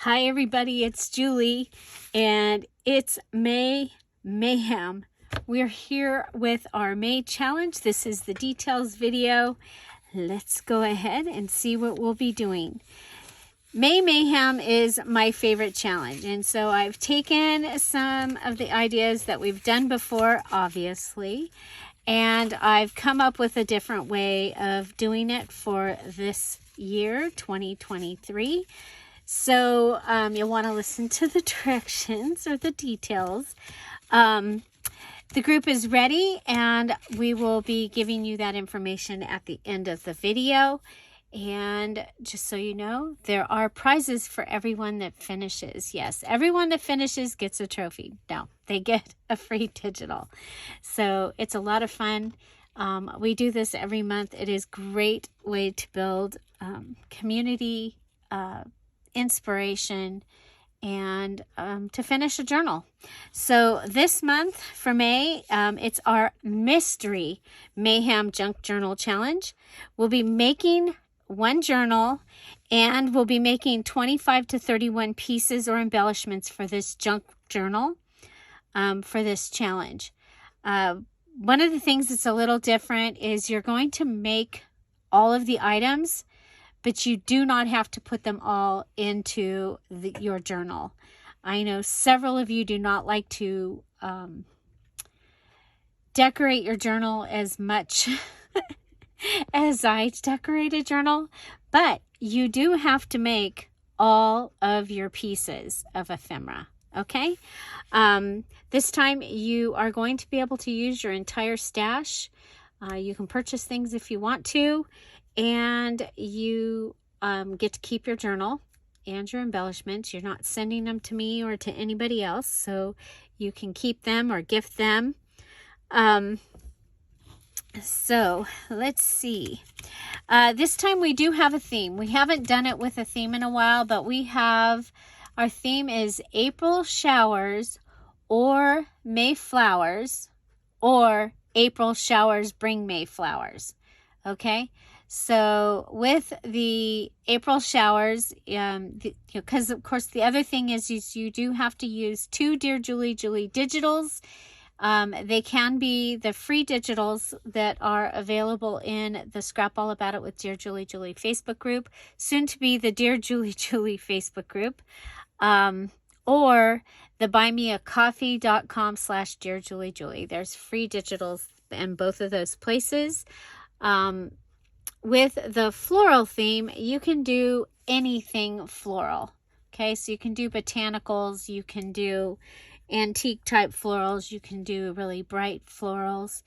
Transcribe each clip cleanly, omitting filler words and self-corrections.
Hi everybody, it's Julie and it's Mayhem. We're here with our May challenge. This is the details video. Let's go ahead and see what we'll be doing. Mayhem is my favorite challenge, and so I've taken some of the ideas that we've done before, obviously, and I've come up with a different way of doing it for this year, 2023. So you'll want to listen to the directions or the details. The group is ready, and we will be giving you that information at the end of the video. And just so you know, there are prizes for everyone that finishes. Yes, everyone that finishes gets a trophy. No, they get a free digital. So it's a lot of fun. We do this every month. It is a great way to build community, inspiration, and to finish a journal. So this month for May, it's our mystery Mayhem Junk Journal Challenge. We'll be making one journal, and we'll be making 25 to 31 pieces or embellishments for this junk journal for this challenge. One of the things that's a little different is you're going to make all of the items, but you do not have to put them all into your journal. I know several of you do not like to decorate your journal as much as I decorate a journal, but you do have to make all of your pieces of ephemera, okay? This time you are going to be able to use your entire stash. You can purchase things if you want to, and you get to keep your journal and your embellishments. You're not sending them to me or to anybody else, so you can keep them or gift them. So let's see. This time we do have a theme. We haven't done it with a theme in a while, but we have, our theme is April showers or May flowers, or April showers bring May flowers. Okay, so with the April showers, because of course the other thing is you do have to use 2 Dear Julie digitals. They can be the free digitals that are available in the Scrap All About It with Dear Julie Facebook group, soon to be the Dear Julie Facebook group, or the buymeacoffee.com/DearJulieJulie. There's free digitals in both of those places. With the floral theme, you can do anything floral. Okay, so you can do botanicals, you can do antique type florals, you can do really bright florals,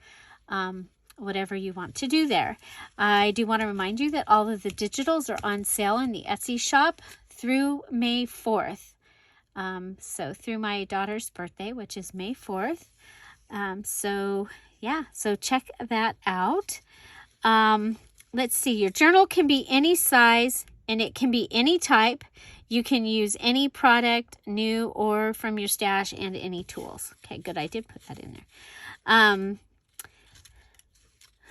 whatever you want to do there. I do want to remind you that all of the digitals are on sale in the Etsy shop through May 4th. So through my daughter's birthday, which is May 4th. So yeah, so check that out. Let's see, your journal can be any size and it can be any type. You can use any product, new or from your stash, and any tools. Okay, good. I did put that in there.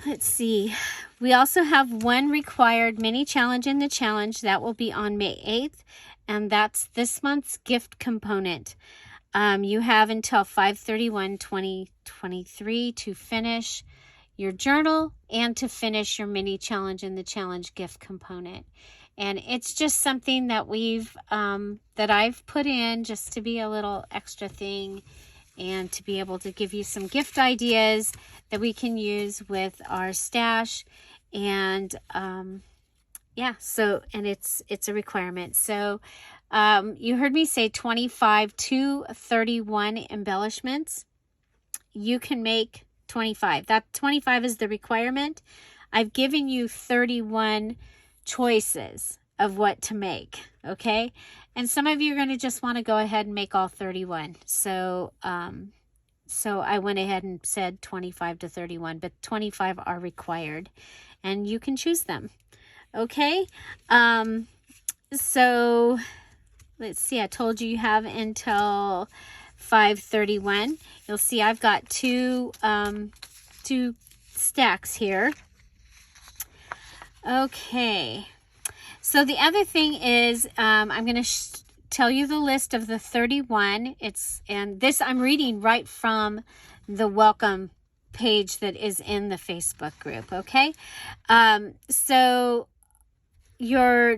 Let's see. We also have one required mini challenge in the challenge. That will be on May 8th, and that's this month's gift component. You have until 5/31/2023 to finish your journal and to finish your mini challenge in the challenge gift component. And it's just something that that I've put in just to be a little extra thing and to be able to give you some gift ideas that we can use with our stash. And yeah, so, and it's a requirement. So you heard me say 25 to 31 embellishments. You can make 25. That 25 is the requirement. I've given you 31 choices of what to make, okay? And some of you are going to just want to go ahead and make all 31. So so I went ahead and said 25 to 31, but 25 are required, and you can choose them, okay? So let's see, I told you have until 5/31. You'll see I've got two stacks here. Okay, so the other thing is I'm going to tell you the list of the 31. And this I'm reading right from the welcome page that is in the Facebook group, okay? So your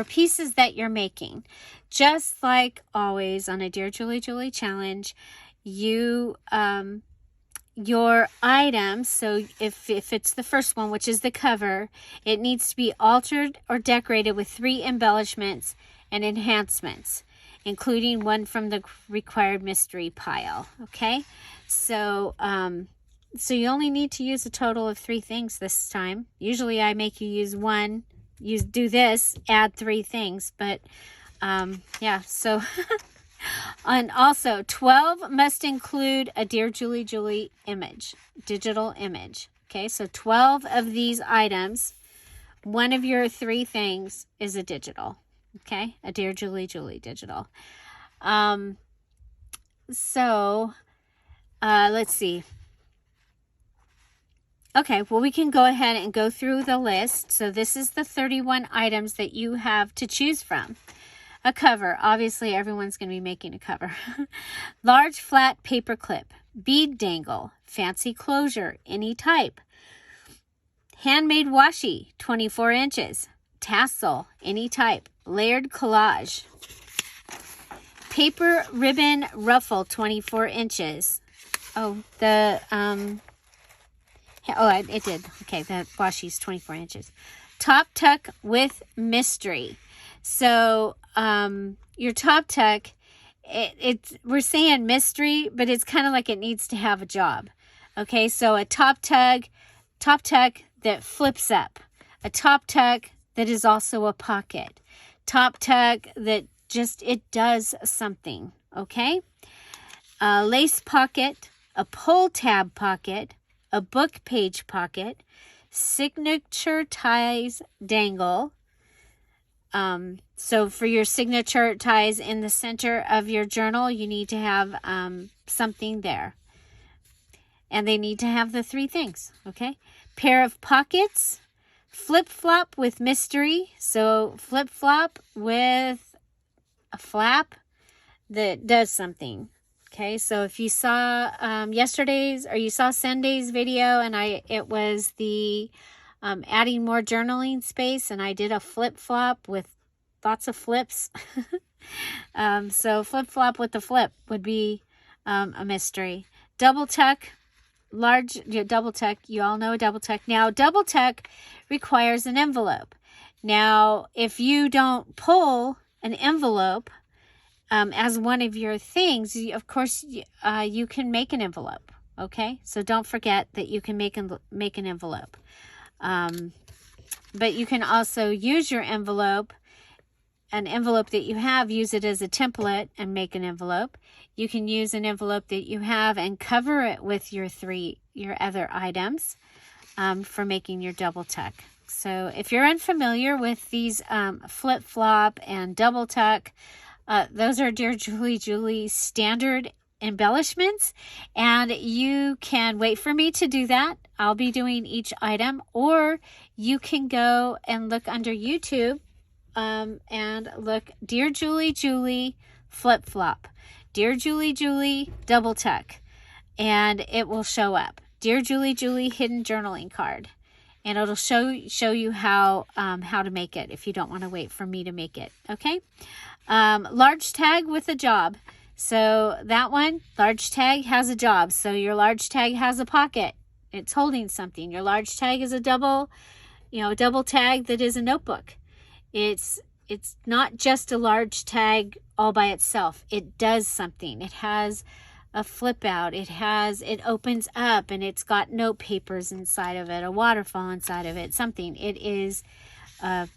pieces that you're making, just like always on a Dear Julie Julie challenge, you your item, so if it's the first one, which is the cover, it needs to be altered or decorated with 3 embellishments and enhancements, including one from the required mystery pile. Okay, so so you only need to use a total of 3 things this time. Usually I make you use one, do this, add 3 things, but yeah, so and also 12 must include a Dear Julie Julie image, digital image. Okay, so 12 of these items, one of your 3 things is a digital. Okay, a Dear Julie Julie digital. So let's see. Okay, well, we can go ahead and go through the list. So this is the 31 items that you have to choose from. A cover. Obviously, everyone's going to be making a cover. Large flat paper clip. Bead dangle. Fancy closure. Any type. Handmade washi. 24 inches. Tassel. Any type. Layered collage. Paper ribbon ruffle. 24 inches. Oh, it did. Okay, the washi's 24 inches. Top tuck with mystery. So, your top tuck, we're saying mystery, but it's kind of like it needs to have a job. Okay, so a top tuck that flips up. A top tuck that is also a pocket. Top tuck that it does something. Okay? A lace pocket, a pull tab pocket, a book page pocket, signature ties dangle. So for your signature ties in the center of your journal, you need to have something there. And they need to have the 3 things, okay? Pair of pockets, flip-flop with mystery. So flip-flop with a flap that does something. Okay, so if you saw you saw Sunday's video, and it was the adding more journaling space, and I did a flip-flop with lots of flips. So flip-flop with the flip would be a mystery. Double tuck, double tuck, you all know a double tuck. Now, double tuck requires an envelope. Now, if you don't pull an envelope as one of your things, of course, you can make an envelope. Okay, so don't forget that you can make an envelope. But you can also use your envelope, an envelope that you have, use it as a template and make an envelope. You can use an envelope that you have and cover it with your other items for making your double tuck. So if you're unfamiliar with these flip-flop and double tuck, those are Dear Julie Julie standard embellishments, and you can wait for me to do that. I'll be doing each item, or you can go and look under YouTube and look Dear Julie Julie flip-flop, Dear Julie Julie double tuck, and it will show up. Dear Julie Julie hidden journaling card, and it'll show you how to make it if you don't want to wait for me to make it. Okay. Large tag with a job. So that one, large tag has a job. So your large tag has a pocket. It's holding something. Your large tag is a double tag that is a notebook. It's not just a large tag all by itself. It does something. It has a flip out. It opens up, and it's got note papers inside of it, a waterfall inside of it, something. It is a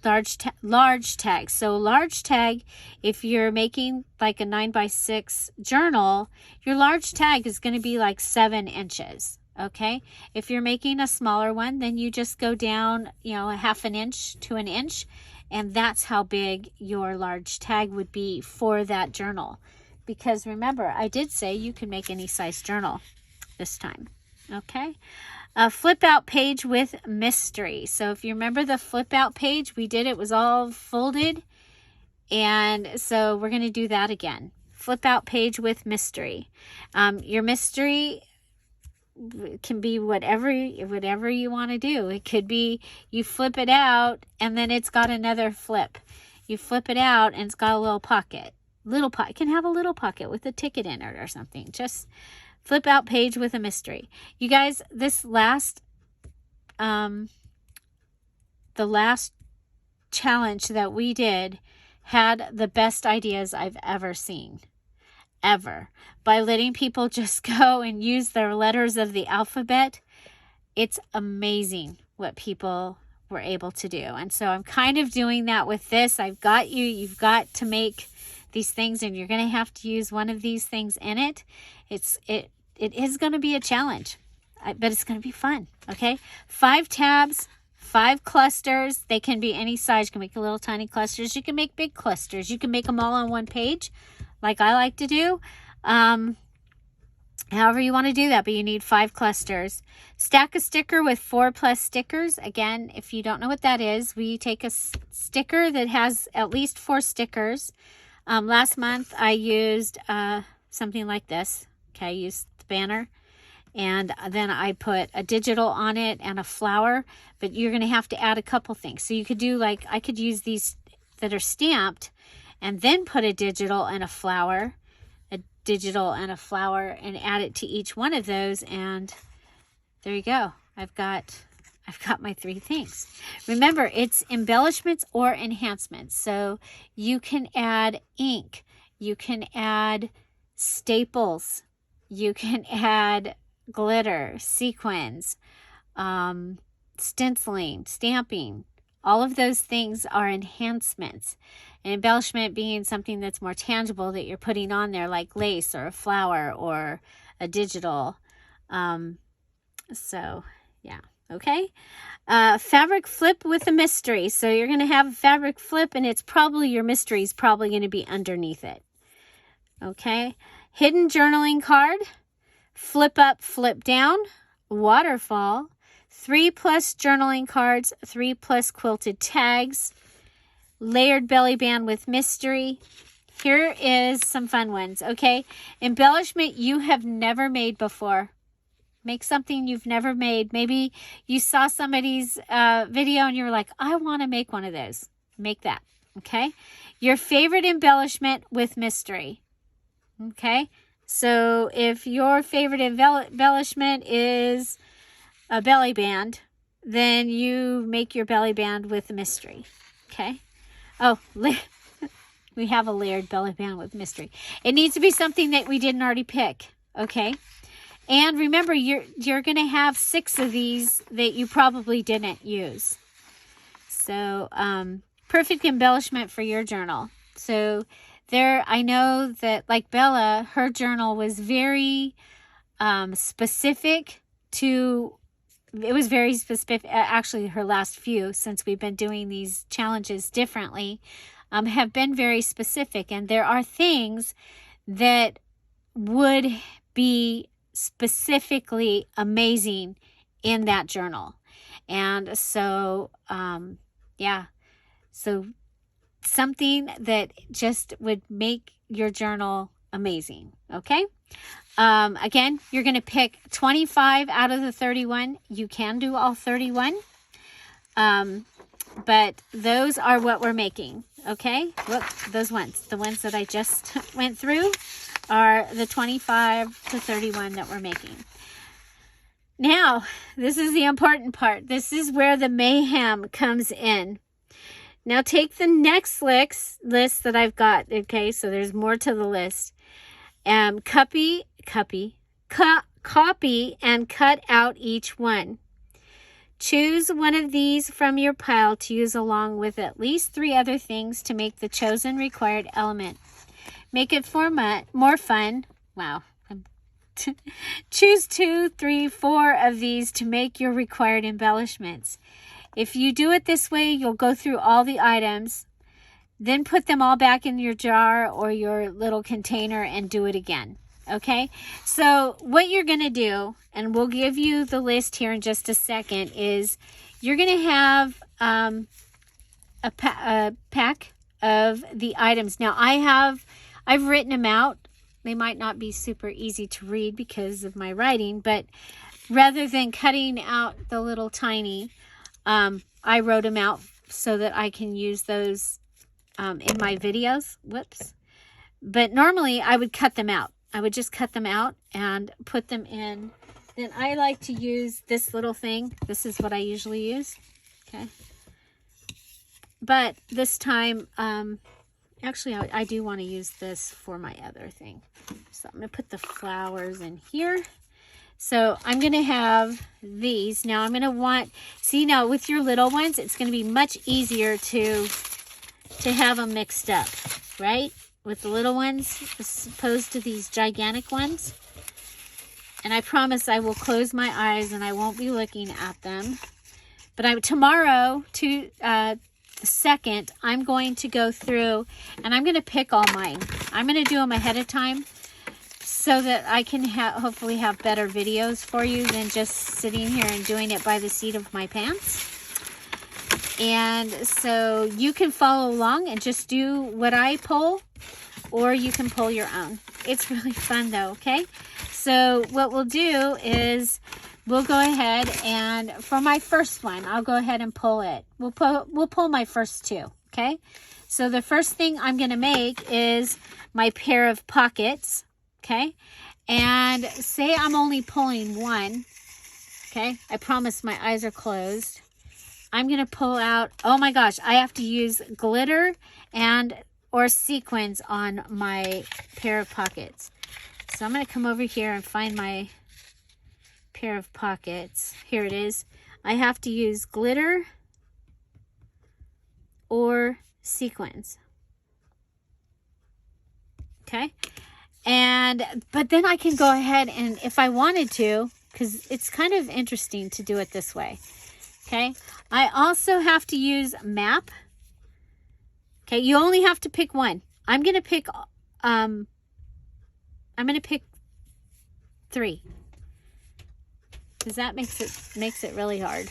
large tag. So large tag, if you're making like a 9x6 journal, your large tag is going to be like 7 inches. Okay. If you're making a smaller one, then you just go down, a half an inch to an inch, and that's how big your large tag would be for that journal. Because remember, I did say you can make any size journal this time. Okay. A flip out page with mystery. So if you remember the flip out page, we did, it was all folded. And so we're going to do that again. Flip out page with mystery. Your mystery can be whatever you want to do. It could be you flip it out and then it's got another flip. You flip it out and it's got a little pocket. It can have a little pocket with a ticket in it or something. Just flip out page with a mystery. You guys, this last the last challenge that we did had the best ideas I've ever seen. Ever. By letting people just go and use their letters of the alphabet. It's amazing what people were able to do. And so I'm kind of doing that with this. I've got you. You've got to make these things, and you're going to have to use one of these things in it. It is going to be a challenge, but it's going to be fun. Okay. 5 tabs, 5 clusters. They can be any size. You can make little tiny clusters. You can make big clusters. You can make them all on one page, like I like to do. However you want to do that, but you need 5 clusters. Stack a sticker with 4+ stickers. Again, if you don't know what that is, we take a sticker that has at least 4 stickers. Last month I used something like this. Okay, I used the banner, and then I put a digital on it and a flower, but you're going to have to add a couple things. So you could do, like, I could use these that are stamped and then put a digital and a flower, and add it to each one of those, and there you go. I've got my 3 things. Remember, it's embellishments or enhancements. So you can add ink, you can add staples, you can add glitter, sequins, stenciling, stamping. All of those things are enhancements. An embellishment being something that's more tangible that you're putting on there, like lace or a flower or a digital. So yeah, okay. Fabric flip with a mystery. So you're going to have a fabric flip, and it's probably, your mystery is probably going to be underneath it. Okay. Hidden journaling card, flip up, flip down, waterfall, 3+ journaling cards, 3+ quilted tags, layered belly band with mystery. Here is some fun ones. Okay. Embellishment you have never made before. Make something you've never made. Maybe you saw somebody's video and you were like, I want to make one of those. Make that. Okay. Your favorite embellishment with mystery. Okay. So if your favorite embellishment is a belly band, then you make your belly band with a mystery. Okay. Oh, we have a layered belly band with mystery. It needs to be something that we didn't already pick. Okay. And remember, you're going to have 6 of these that you probably didn't use. So, perfect embellishment for your journal. So there, I know that, like Bella, her journal was very specific to, it was very specific, actually her last few, since we've been doing these challenges differently, have been very specific. And there are things that would be specifically amazing in that journal. And so, yeah, so something that just would make your journal amazing. Okay. Again, you're going to pick 25 out of the 31. You can do all 31. But those are what we're making. Okay. Look, those ones, the ones that I just went through, are the 25 to 31 that we're making. Now, this is the important part. This is where the mayhem comes in. Now, take the next list that I've got. Okay, so there's more to the list. Copy and cut out each one. Choose one of these from your pile to use along with at least 3 other things to make the chosen required element. Make it more fun. Wow. Choose 2, 3, 4 of these to make your required embellishments. If you do it this way, you'll go through all the items, then put them all back in your jar or your little container and do it again. Okay, so what you're going to do, and we'll give you the list here in just a second, is you're going to have a pack of the items. Now, I've written them out. They might not be super easy to read because of my writing, but rather than cutting out the little tiny, I wrote them out so that I can use those in my videos. Whoops. But normally I would cut them out. I would just cut them out and put them in. Then I like to use this little thing. This is what I usually use. Okay. But this time, actually, I do want to use this for my other thing. So I'm going to put the flowers in here. So I'm going to have these. Now I'm going to want, see now with your little ones, it's going to be much easier to have them mixed up, right? With the little ones as opposed to these gigantic ones. And I promise I will close my eyes and I won't be looking at them. But tomorrow, the 2nd, I'm going to go through and I'm going to pick all mine. I'm going to do them ahead of time so that I can hopefully have better videos for you than just sitting here and doing it by the seat of my pants. And so you can follow along and just do what I pull, or you can pull your own. It's really fun though, okay? So what we'll do is we'll go ahead and for my first one, I'll go ahead and pull it. We'll pull my first two, okay? So the first thing I'm going to make is my pair of pockets, okay? And say I'm only pulling one, okay? I promise my eyes are closed. I'm going to pull out, oh my gosh, I have to use glitter or sequins on my pair of pockets. So I'm going to come over here and find my pair of pockets. Here it is. I have to use glitter or sequins. Okay. But then I can go ahead and if I wanted to, because it's kind of interesting to do it this way. Okay. I also have to use map. Okay. You only have to pick one. I'm going to pick, I'm going to pick 3. Because that makes it really hard.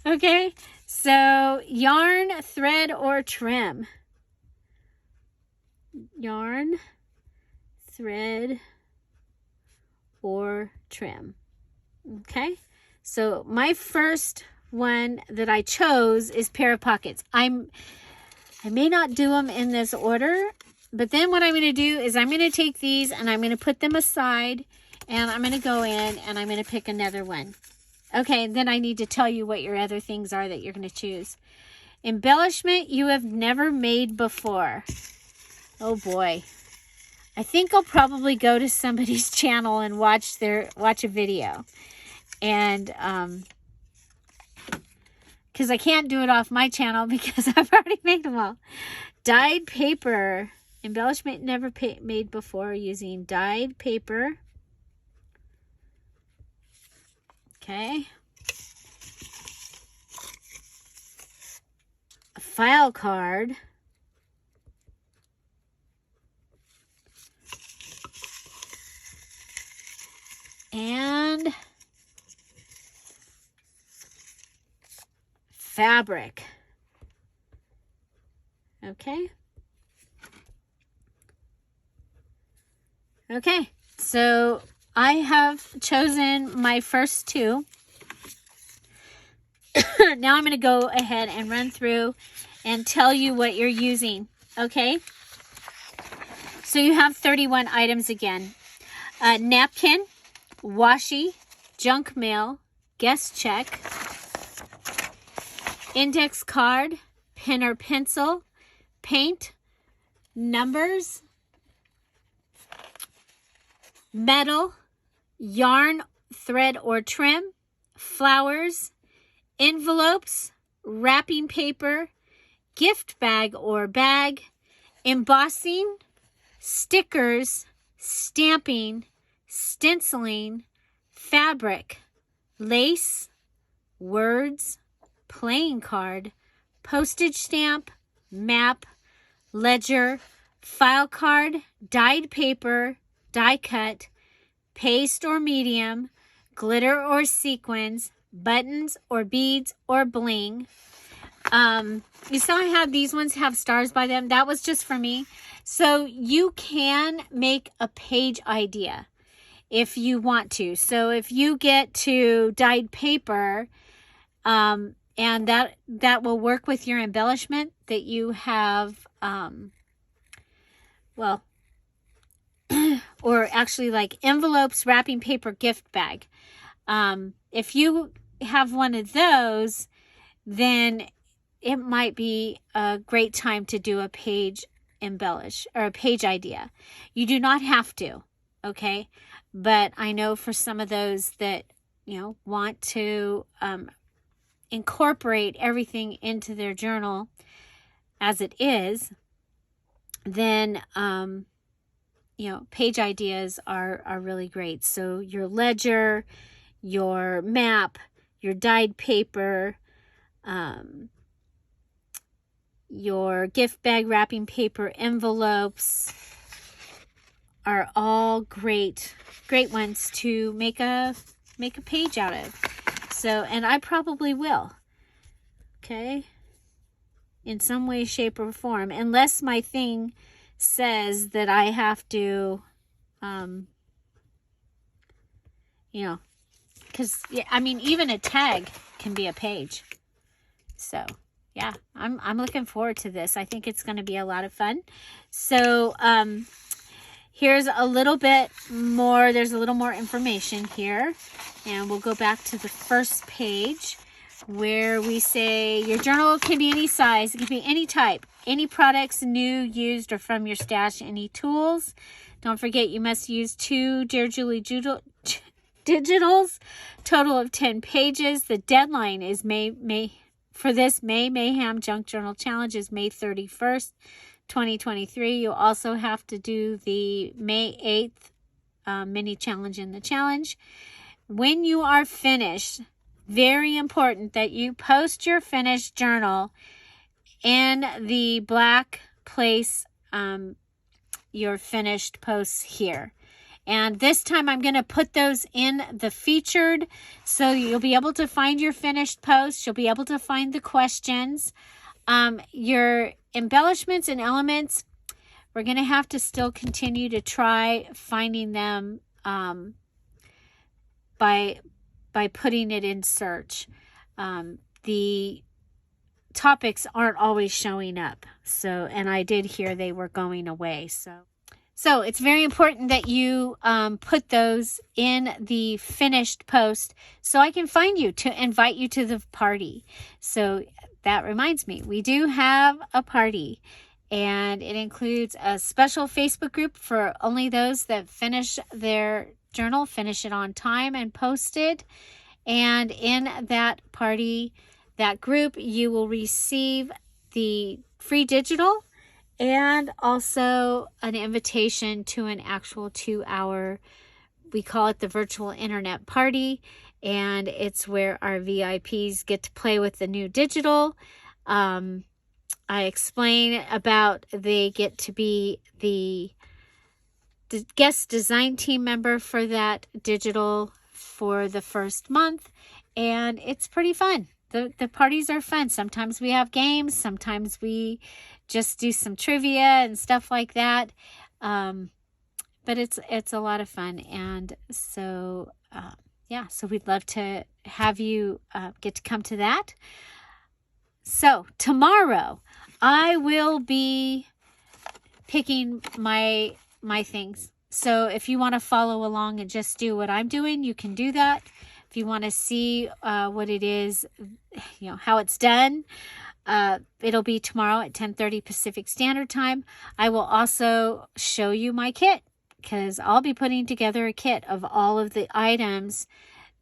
Okay. So yarn, thread, or trim. Yarn, thread, or trim. Okay. So my first one that I chose is pair of pockets. I may not do them in this order, but then what I'm going to do is I'm going to take these and I'm going to put them aside and I'm going to go in and I'm going to pick another one. Okay, then I need to tell you what your other things are that you're going to choose. Embellishment you have never made before. Oh boy. I think I'll probably go to somebody's channel and watch a video. And because I can't do it off my channel because I've already made them all. Dyed paper. Embellishment never made before using dyed paper. Okay. A file card. And fabric. Okay. Okay, so I have chosen my first 2. Now I'm going to go ahead and run through and tell you what you're using. Okay. So you have 31 items again. Napkin, washi, junk mail, guest check, index card, pen or pencil, paint, numbers, metal, yarn, thread or trim, flowers, envelopes, wrapping paper, gift bag or bag, embossing, stickers, stamping, stenciling, fabric, lace, words, playing card, postage stamp, map, ledger, file card, dyed paper, die cut, paste or medium, glitter or sequins, buttons or beads or bling. You saw I have these ones have stars by them. That was just for me. So you can make a page idea if you want to. So if you get to dyed paper, and that will work with your embellishment that you have, well, or actually like envelopes, wrapping paper, gift bag. If you have one of those, then it might be a great time to do a page embellish or a page idea. You do not have to, okay? But I know for some of those that, you know, want to incorporate everything into their journal as it is, then, you know, page ideas are really great. So your ledger, your map, your dyed paper, your gift bag, wrapping paper, envelopes are all great ones to make a page out of. So, and I probably will, okay, in some way, shape, or form, unless my thing says that I have to, you know, because, yeah, I mean, even a tag can be a page. So, yeah, I'm looking forward to this. I think it's going to be a lot of fun. So, here's a little bit more. There's a little more information here. And we'll go back to the first page where we say your journal can be any size. It can be any type. Any products, new, used, or from your stash. Any tools. Don't forget you must use 2 DearJulieJulie digitals. Total of 10 pages. The deadline is for this Mayhem Junk Journal Challenge is May 31st, 2023. You'll also have to do the May 8th mini challenge in the challenge. When you are finished, very important that you post your finished journal in the black place, your finished posts here. And this time I'm going to put those in the featured, so you'll be able to find your finished posts. You'll be able to find the questions. Your embellishments and elements, we're going to have to still continue to try finding them by putting it in search. The topics aren't always showing up. So, and I did hear they were going away. So it's very important that you put those in the finished post so I can find you to invite you to the party. So that reminds me, we do have a party, and it includes a special Facebook group for only those that finish their journal, finish it on time, and post it. And in that party, that group, you will receive the free digital and also an invitation to an actual 2-hour, we call it the virtual internet party, and it's where our VIPs get to play with the new digital. I explain about they get to be the guest design team member for that digital for the first month, and it's pretty fun. The parties are fun. Sometimes we have games, sometimes we just do some trivia and stuff like that. But it's a lot of fun. And so, yeah, so we'd love to have you get to come to that. So tomorrow I will be picking my things. So if you want to follow along and just do what I'm doing, you can do that. If you want to see what it is, you know, how it's done, it'll be tomorrow at 10:30 Pacific Standard Time. I will also show you my kit, because I'll be putting together a kit of all of the items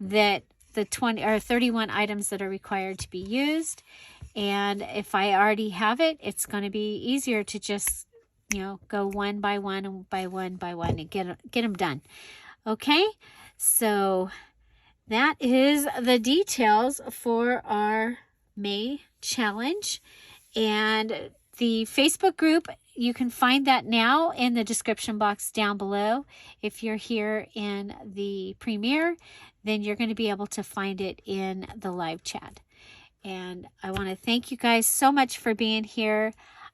that the 20 or 31 items that are required to be used. And if I already have it, it's going to be easier to just, you know, go one by one and by one and get them done. Okay, so that is the details for our May challenge. And the Facebook group, you can find that now in the description box down below. If you're here in the premiere, then you're going to be able to find it in the live chat. And I want to thank you guys so much for being here.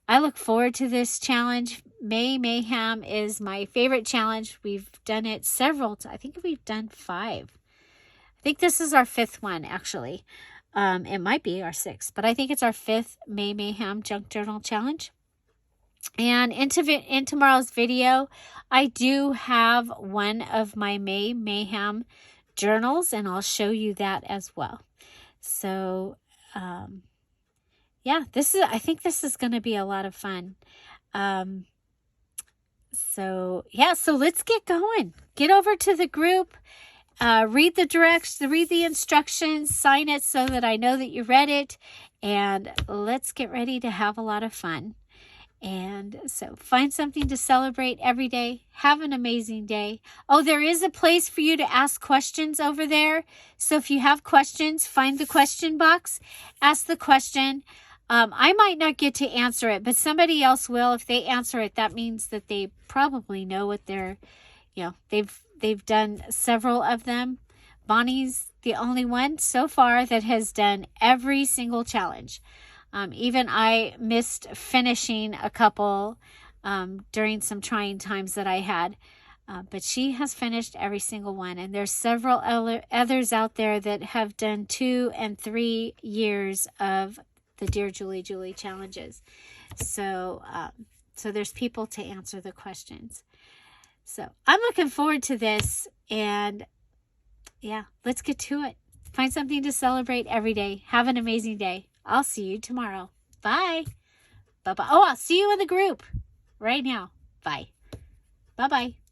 I look forward to this challenge. Mayhem is my favorite challenge. We've done it several times. I think we've done 5. I think this is our 5th one, actually. It might be our 6th, but I think it's our 5th Mayhem Junk Journal Challenge. And in tomorrow's video, I do have one of my Mayhem journals, and I'll show you that as well. So, yeah, I think this is going to be a lot of fun. So let's get going. Get over to the group. Read the instructions, sign it so that I know that you read it, and let's get ready to have a lot of fun. And so find something to celebrate every day. Have an amazing day. Oh, there is a place for you to ask questions over there. So if you have questions, find the question box, ask the question. I might not get to answer it, but somebody else will. If they answer it, that means that they probably know what they're, they've done several of them. Bonnie's the only one so far that has done every single challenge. Even I missed finishing a couple during some trying times that I had. But she has finished every single one. And there's several others out there that have done 2 and 3 years of the Dear Julie Julie challenges. So, so there's people to answer the questions. So I'm looking forward to this. And yeah, let's get to it. Find something to celebrate every day. Have an amazing day. I'll see you tomorrow. Bye. Bye-bye. Oh, I'll see you in the group right now. Bye. Bye-bye.